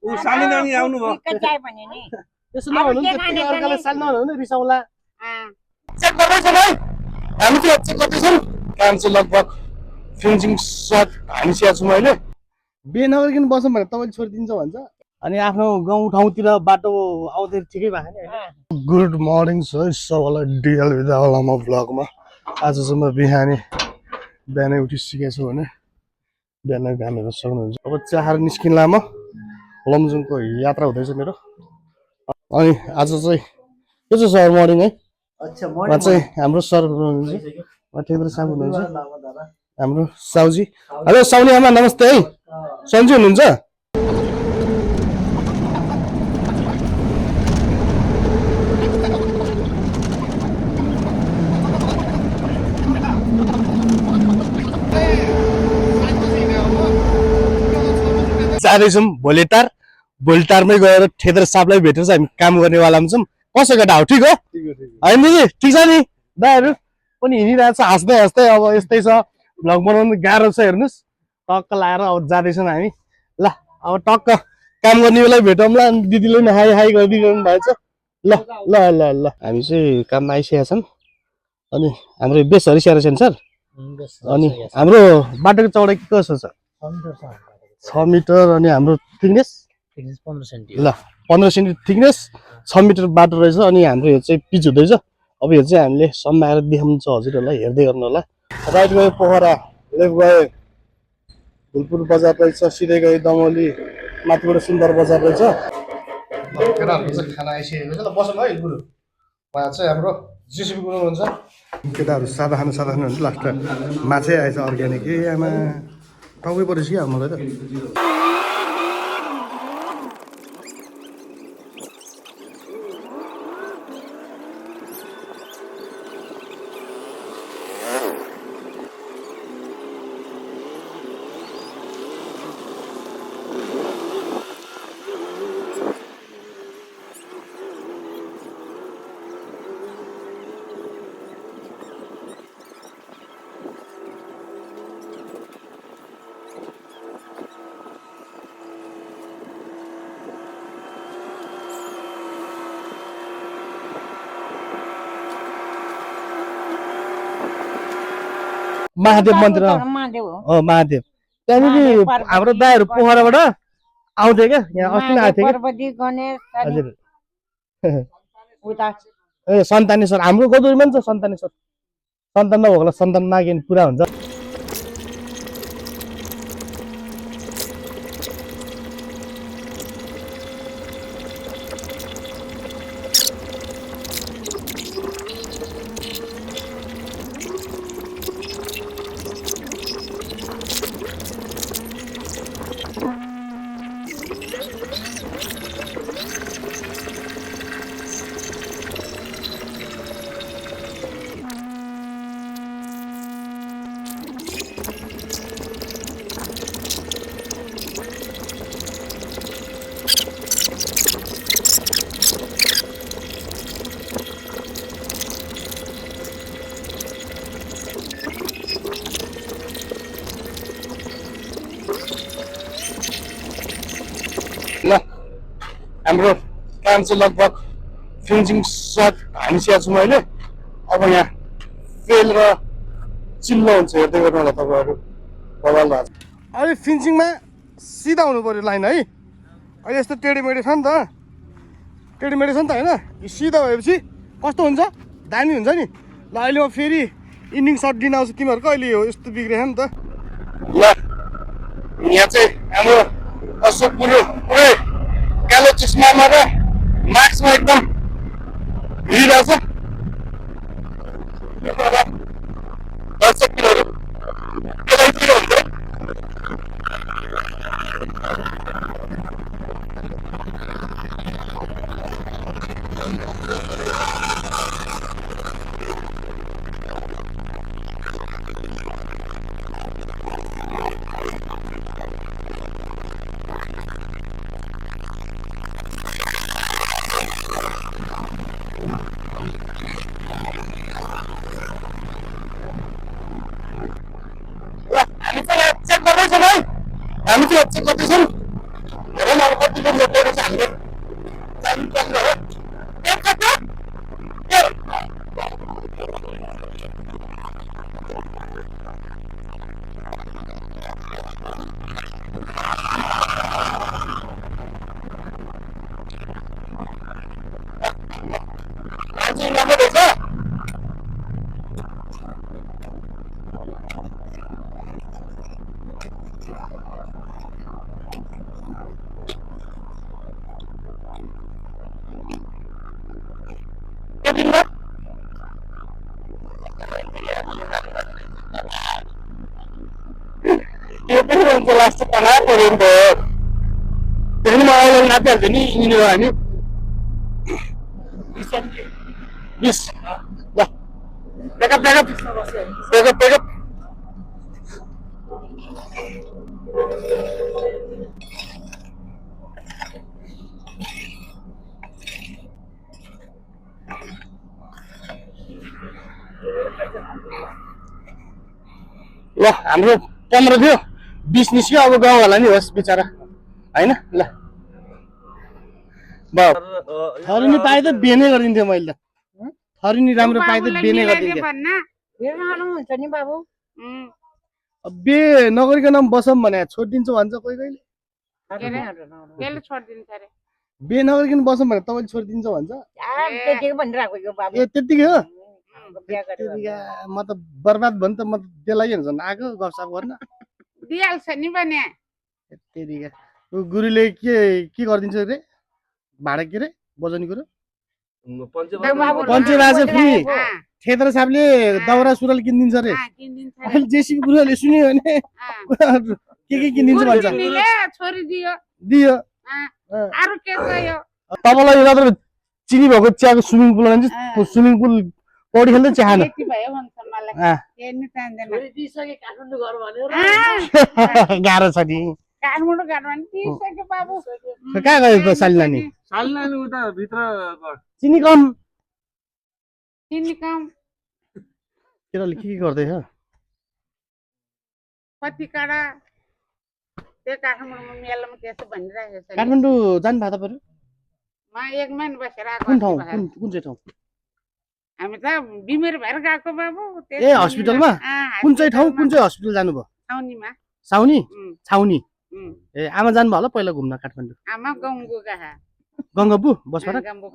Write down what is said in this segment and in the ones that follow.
ऊ सानी नानी आउनु भयो त्यसो नभन्नु नि त्यति अर्काले साल नभन्नु नि रिसाउला चेक गर्दैछन् है हामी चाहिँ चेक गर्दैछौँ काम चाहिँ लगभग फिनिसिङ सट हानिसकेको छु मैले बिहे नगरिकन बसौँ भने तपाईँले छोडिदिन्छ भन्छ अनि आफ्नो गाउँ ठाउँतिर बाटो आउँदै ठिकै भएको नि होइन गुड मर्निङ सर सबैलाई डिएल विदामा भ्लगमा आज चाहिँ म बिहानै उठिसकेको छु भने बिहान घाम हेर्न सक्नुहुन्छ अब चाहेर निस्किन्ला म लमजुङको यात्रा हुँदैछ मेरो अनि आज चाहिँ के छ सर मर्निङ है उहाँ चाहिँ हाम्रो सर हुनुहुन्छ ठेक्द्र साहब हुनुहुन्छ हाम्रो साउजी हेलो साउनी आमा नमस्ते है सन्चै हुनुहुन्छ जाँदैछौँ भोलिटारमै गएर ठेक्द्र साहबलाई भेटेर चाहिँ हामी काम गर्नेवाला छौँ कसो केटा हो ठिक हो होइन दिदी ठिक छ नि दाइहरू पनि हिँडिरहेको छ हाँस्दै हाँस्दै अब यस्तै छ भ्लग बनाउनु गाह्रो छ हेर्नुहोस् टक्क लाएर अब जाँदैछौँ हामी ल अब टक्क काम गर्ने बेला भेटौँला अनि दिदीले पनि हाई हाई गरिदिनु भएछ ल ल ल ल हामी चाहिँ काममा आइसकेका छौँ अनि हाम्रो बेसहरू स्याहार छ नि सर अनि हाम्रो बाटोको चौडाइ कसो छ 6 मिटर अनि हाम्रो थिकनेस 15 सेन्टि ल 15 सेन्टि थिकनेस 6 मिटर बाटो रहेछ अनि हाम्रो यो चाहिँ पिच हुँदैछ अब यो चाहिँ हामीले सम्माएर देखाउनु छ हजुरहरूलाई हेर्दै गर्नु होला राइट गयो पोखरा लेफ्ट गयो भुलपुर बजार रहेछ सिधै गयो दमौली माथिबाट सुन्दर बजार रहेछ केटाहरूको चाहिँ खाना आइसकेको छ ल बसौँ है गुरु उहाँ चाहिँ हाम्रो जेसिबी गुरु हुन्छ केटाहरू सादा खानु हुन्छ लास्ट माछै आएछ अर्ग्यानिक आमा टाउकै परेछ क्या मलाई त महादेव मन्दिर महादेव त्यहाँनिर हाम्रो दाइहरू पोखराबाट आउँथे क्या यहाँ अस्ति नै आएको थियो हजुर ए सन्तानेश्वर हाम्रो गोदुरीमा पनि छ सन्तानेश्वर सन्तान नभएकोलाई सन्तान माग्यो भने पुरा हुन्छ ल हाम्रो काम चाहिँ लगभग फिनिसिङ सट हानिसकेको छु मैले अब यहाँ फेल र चिल्लो हुन्छ हेर्दै गर्नु होला तपाईँहरू बबाल भएको अहिले फिनिसिङमा सिधा हुनु पर्यो लाइन है अहिले यस्तो टेढीमेढी छ नि त टेढीमेढी छ नि त होइन सिधा भएपछि कस्तो हुन्छ दामी हुन्छ नि ल अहिले म फेरि इन्डिङ सट दिन आउँछु तिमीहरूको अहिले हो यस्तो बिग्रेछ नि त ल यहाँ चाहिँ हाम्रो अशोक गुरु पुरै कालो चस्मामा र मास्कमा एकदम भिडिरहेको छ दर्शकहरू हामी चाहिँ चेक गर्दैछौँ है हामी चाहिँ चेक गर्दैछौँ हेरौँ अब कति हामीले जानुपर्ने हो यो पनि मान्छे लास्ट तनाव पऱ्यो नि त त्यसले मलाई नापिहाल्छ नि यिनीहरू हामी 20 ल ब्याकअप ल हाम्रो 15 थियो 20 निस्क्यो अब गाउँवाला नि होस् बिचरा हैन ल थरिनी पाए त बेने गरिदिन्थ्यो मैले त थरिनी राम्रो पाए त बेने गरिदिन्थ्यो बे नगरिकन बसौँ भने छोडिदिन्छु भन्छ कोही कहिले बे नगरिकन बसौँ भने तपाईँले छोडिदिन्छ भन्छ ए त्यतिकै हो म त बर्बाद भयो नि त म त त्यसलाई हुन्छ आएको गफसफ गर्न दिइहाल्छ नि भने त्यतिकै गुरुले के गरिदिन्छ रे भाडा के रे बजाउने कुरो पञ्चराज फ्री थेतर साहबले दाउरा सुरुवाल किनिदिन्छ रे अहिले जेसीबी गुरुले सुन्यो भने के किनिदिन्छ भन्छ छोरी दियो दियो अरु के चाहियो तपाईलाई यो मात्र चिनी भएको चियाको स्विमिङ पुल भन्छ स्विमिङ पुल पौडी खेल्दै चिया खानु यति भयो भन्छ मलाई हेर्नु चाहदैन छोरी दिइसके काठमाडौँ घर भनेर गाह्रो छ नि काठमाडौँ घरमा नि दिइसक्यो बाबु कहाँ गयो सालिनानी उता भित्र चिनी कम चिनी कम केटाले के गर्दैछ कति काडा त्यो काठमाडौँमा मेलामा त्यसो भनिरहेको छ काठमाडौँ जानु भएको तपाईँहरू म एक महिना बसेर आएको कुन ठाउँ कुन चाहिँ ठाउँ हामी त बिमारी भएर गएको बाबु ए हस्पिटलमा कुन चाहिँ ठाउँ कुन चाहिँ हस्पिटल जानुभयो छाउनीमा छाउनी छाउनी उम्, ए आमा जानुभयो होला पहिला घुम्न काठमाडौँ आमा गाउँको कहाँ गङ्गापु बसपारा गाउँको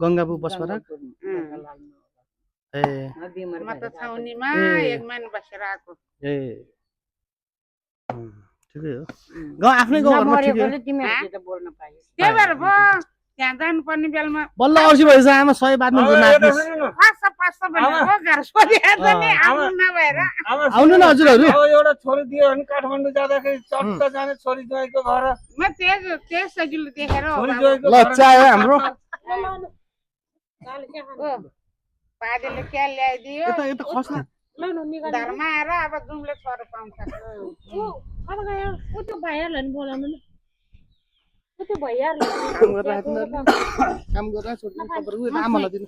गङ्गापु बसपारा ए म त छाउनीमा एक महिना बसेर आएको ए ठिकै हो गाउँ आफ्नै गाउँमा ठिकै हो त्यही भएर पो त्यहाँ जानुपर्ने बेलामा बल्ल अल्छी भएछ आमा 100 बादमा नाच्नु पाँच भनेर पो घर छोडिहाल्छ नि आउनु नभएर आउनु न हजुरहरू एउटा छोरी दियो भने काठमाडौँ जाँदाखेरि चट्ट जाने छोरी ज्वाइँको घर म त्यही सजिलो देखेर हो छोरी बाबु। ज्वाइँको ल चाय हाम्रो ओ, पादेले क्या ल्याइदियो यता यता खस्नु घरमा आएर अब जुम्ले छोरो पाउँछ काम गरेर छोड्नु तपाईँहरू आमालाई दिनु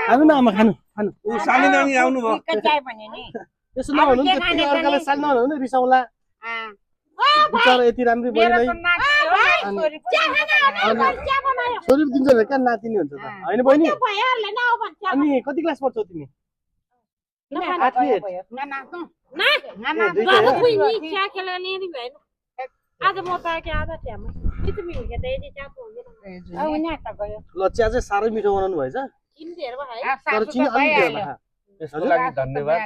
खानु न आमा खानु खानु साली नानी आउनु भयो त्यसो नहुनु नि त्यति अर्कालाई साल नहुनु नि रिसाउला बिचरा यति राम्री बहिनीलाई छोरी दिन्छ भने कहाँ नातिनी हुन्छ त होइन बहिनी अनि कति क्लास पढ्छौ तिमी ल चिया चाहिँ साह्रै मिठो बनाउनु भएछ तर चिनी अलिक धेरै होला यसको लागि धन्यवाद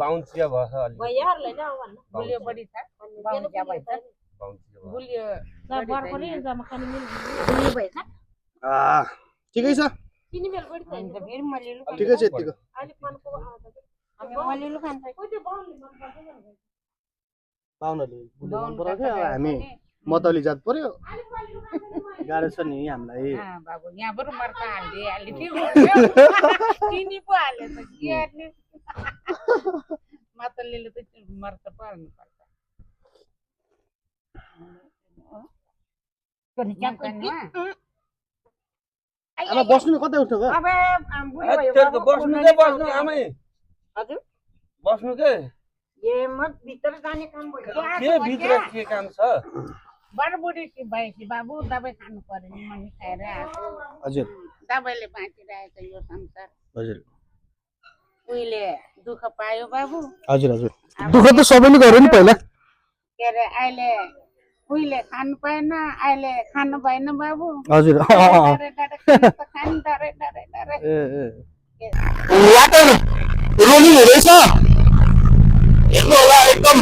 बाहुन चिया भएछ अलि गुलियो बढी छ ठिकै छ ठिकै छ यतिको बाहुनहरूले गुलियो मन पराउँछ अब हामी मतली जात पर्यो गाह्रो छ नि हामीलाई बाबु यहाँबाट मर्का हाल्दै चिनी पो हाले त के गर्ने मतले त मर्का पो हाल्नु पर्छ अब बस्नु कतै उठ्नु गयो बस्नु आमै हजुर बस्नु के ए म भित्र जाने काम के भित्र के काम छ बडबुडी भएपछि बाबु दबाई खानु पर्यो नि मनी खाएर आएको हजुर दबाईले बाँचिरहेको यो संसार हजुर उहिले दुःख पायो बाबु हजुर हजुर दुःख त सबैले गर्यो नि पहिला के अरे अहिले उहिले खानु पाएन अहिले खानु भएन बाबु हजुर डरे डरे खानु त खानु डरे डरे डरे वाटर रोलिङ हुँदैछ हेर्नु होला एकदम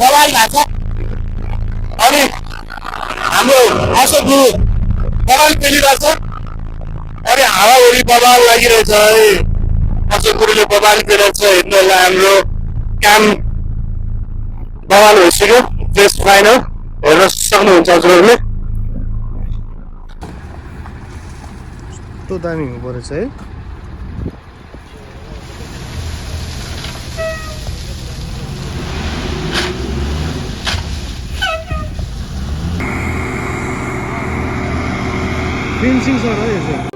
बवाल भएको छ अनि हाम्रो अशोक गुरु बवाल खेलिरहेछ अनि हावाहुरी बवाल लागिरहेछ है अशोक गुरुले बवाल खेलिरहेछ हेर्नु होला हाम्रो काम बवाल भइसक्यो बेस्ट फाइनल हेर्न सक्नुहुन्छ हजुरहरूले कस्तो दामी हुँदो रहेछ है फेन्सिङ सर है यो चाहिँ